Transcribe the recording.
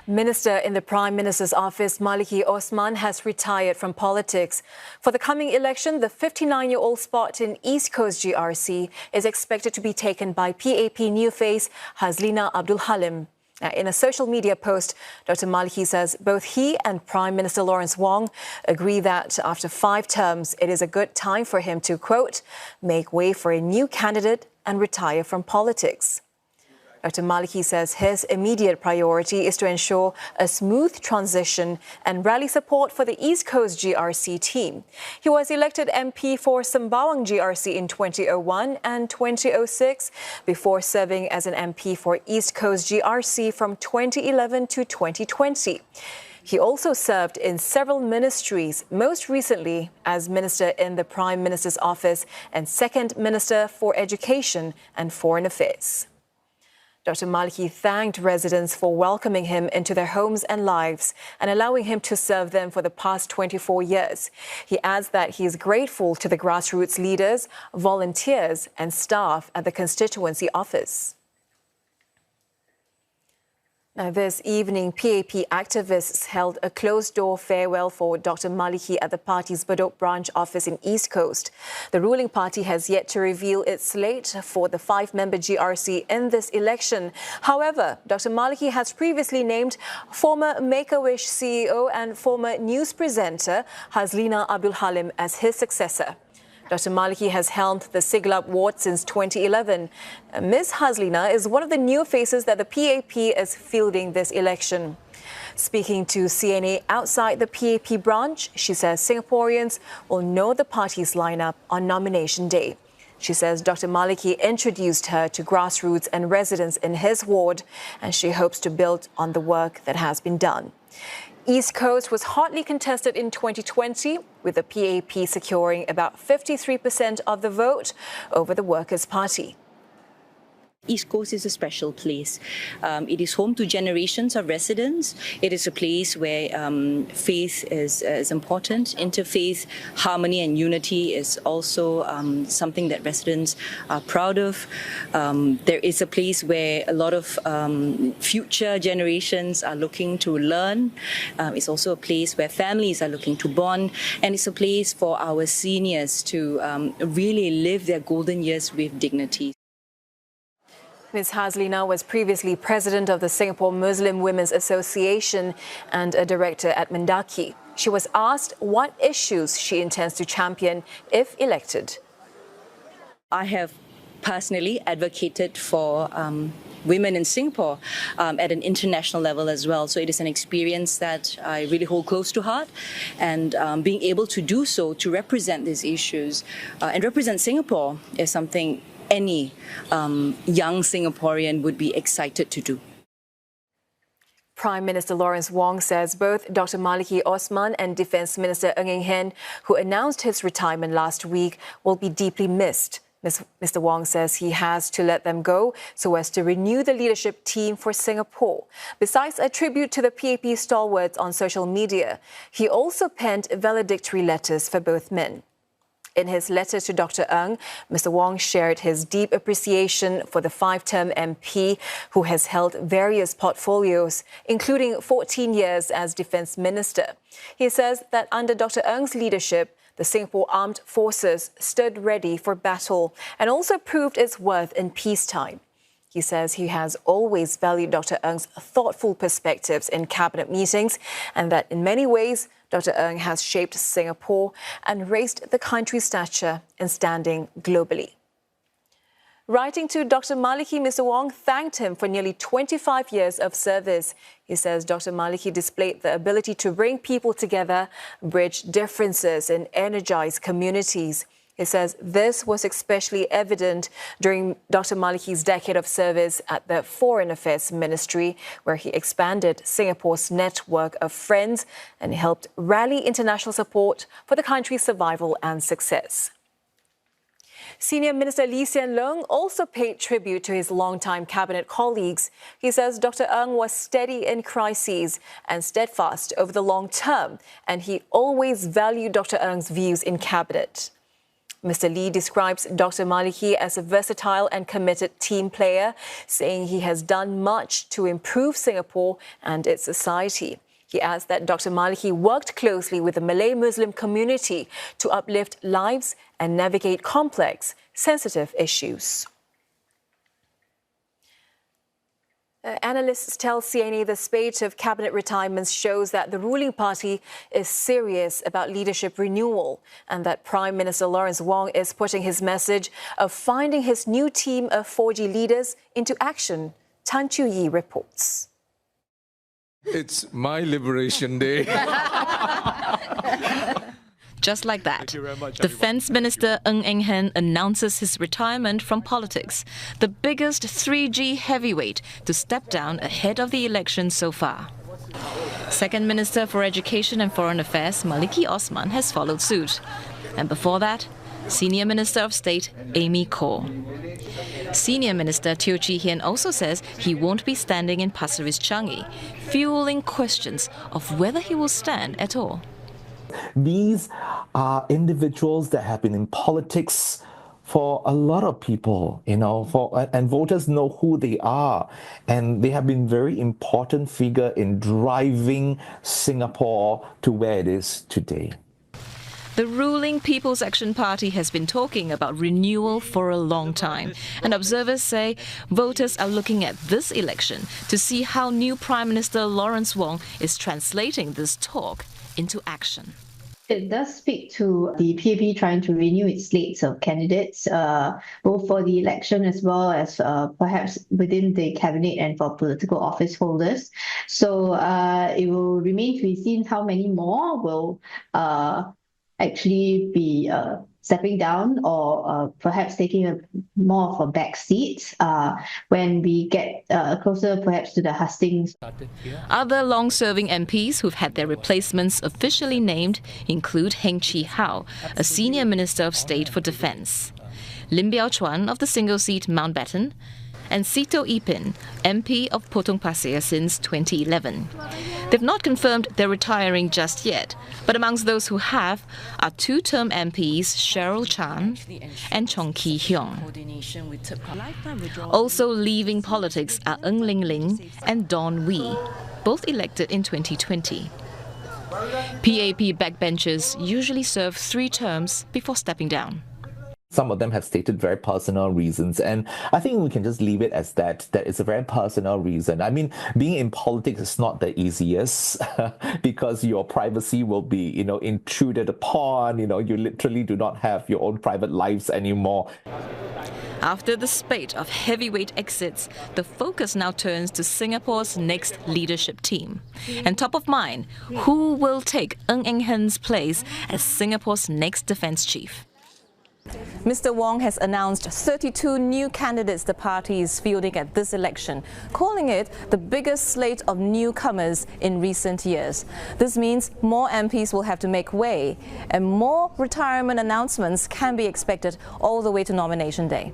Minister in the Prime Minister's office, Maliki Osman, has retired from politics. For the coming election, the 59-year-old spot in East Coast GRC is expected to be taken by PAP new face Haslina Abdul Halim. In a social media post, Dr. Maliki says both he and Prime Minister Lawrence Wong agree that after 5 terms, it is a good time for him to, quote, make way for a new candidate and retire from politics. Dr. Maliki says his immediate priority is to ensure a smooth transition and rally support for the East Coast GRC team. He was elected MP for Sembawang GRC in 2001 and 2006 before serving as an MP for East Coast GRC from 2011 to 2020. He also served in several ministries, most recently as Minister in the Prime Minister's office and Second Minister for Education and Foreign Affairs. Dr. Maliki thanked residents for welcoming him into their homes and lives and allowing him to serve them for the past 24 years. He adds that he is grateful to the grassroots leaders, volunteers and staff at the constituency office. Now, this evening, PAP activists held a closed-door farewell for Dr. Maliki at the party's Bedok branch office in East Coast. The ruling party has yet to reveal its slate for the 5-member GRC in this election. However, Dr. Maliki has previously named former Make-A-Wish CEO and former news presenter Haslina Abdul Halim as his successor. Dr. Maliki has helmed the Siglap ward since 2011. Ms. Haslina is one of the new faces that the PAP is fielding this election. Speaking to CNA outside the PAP branch, she says Singaporeans will know the party's lineup on nomination day. She says Dr. Maliki introduced her to grassroots and residents in his ward, and she hopes to build on the work that has been done. East Coast was hotly contested in 2020, with the PAP securing about 53% of the vote over the Workers' Party. East Coast is a special place. It is home to generations of residents. It is a place where faith is important. Interfaith harmony and unity is also something that residents are proud of. There is a place where a lot of future generations are looking to learn. It's also a place where families are looking to bond. And it's a place for our seniors to really live their golden years with dignity. Ms. Haslina was previously president of the Singapore Muslim Women's Association and a director at Mendaki. She was asked what issues she intends to champion if elected. I have personally advocated for women in Singapore at an international level as well. So it is an experience that I really hold close to heart, and being able to do so, to represent these issues and represent Singapore is something any young Singaporean would be excited to do. Prime Minister Lawrence Wong says both Dr. Maliki Osman and Defence Minister Ng Eng Hen, who announced his retirement last week, will be deeply missed. Mr. Wong says he has to let them go so as to renew the leadership team for Singapore. Besides a tribute to the PAP stalwarts on social media, he also penned valedictory letters for both men. In his letter to Dr. Ng, Mr. Wong shared his deep appreciation for the 5-term MP who has held various portfolios, including 14 years as Defence Minister. He says that under Dr. Ng's leadership, the Singapore Armed Forces stood ready for battle and also proved its worth in peacetime. He says he has always valued Dr. Ng's thoughtful perspectives in cabinet meetings and that in many ways, Dr. Ng has shaped Singapore and raised the country's stature and standing globally. Writing to Dr. Maliki, Mr. Wong thanked him for nearly 25 years of service. He says Dr. Maliki displayed the ability to bring people together, bridge differences and energize communities. He says this was especially evident during Dr. Maliki's decade of service at the Foreign Affairs Ministry, where he expanded Singapore's network of friends and helped rally international support for the country's survival and success. Senior Minister Lee Hsien Loong also paid tribute to his longtime cabinet colleagues. He says Dr. Ng was steady in crises and steadfast over the long term, and he always valued Dr. Ng's views in cabinet. Mr. Lee describes Dr. Maliki as a versatile and committed team player, saying he has done much to improve Singapore and its society. He adds that Dr. Maliki worked closely with the Malay Muslim community to uplift lives and navigate complex, sensitive issues. Analysts tell CNA the spate of cabinet retirements shows that the ruling party is serious about leadership renewal and that Prime Minister Lawrence Wong is putting his message of finding his new team of 4G leaders into action. Qiuyi reports. It's my liberation day. Just like that, Defence Minister Ng Eng Hen announces his retirement from politics, the biggest 3G heavyweight to step down ahead of the election so far. Second Minister for Education and Foreign Affairs Maliki Osman has followed suit. And before that, Senior Minister of State Amy Khor. Senior Minister Qiuyi also says he won't be standing in Pasir Ris Changi, fueling questions of whether he will stand at all. These are individuals that have been in politics for a lot of people, and voters know who they are. And they have been very important figure in driving Singapore to where it is today. The ruling People's Action Party has been talking about renewal for a long time, and observers say voters are looking at this election to see how new Prime Minister Lawrence Wong is translating this talk into action. It does speak to the PAP trying to renew its slates of candidates, both for the election as well as perhaps within the cabinet and for political office holders. So it will remain to be seen how many more will actually be stepping down or perhaps taking more of a back seat when we get closer perhaps to the hustings. Other long-serving MPs who've had their replacements officially named include Heng Chee Hao, a Senior Minister of State for Defence, Lim Biao Chuan of the single-seat Mountbatten, and Sito Ipin, MP of Potong Pasir since 2011. They've not confirmed they're retiring just yet, but amongst those who have are two-term MPs Cheryl Chan and Chong Kee Hyong. Also leaving politics are Ng Ling Ling and Dawn Wee, both elected in 2020. PAP backbenchers usually serve 3 terms before stepping down. Some of them have stated very personal reasons, and I think we can just leave it as that it's a very personal reason. I mean, being in politics is not the easiest because your privacy will be, intruded upon. You literally do not have your own private lives anymore. After the spate of heavyweight exits, the focus now turns to Singapore's next leadership team. And top of mind, who will take Ng Eng Hen's place as Singapore's next defence chief? Mr. Wong has announced 32 new candidates the party is fielding at this election, calling it the biggest slate of newcomers in recent years. This means more MPs will have to make way, and more retirement announcements can be expected all the way to nomination day.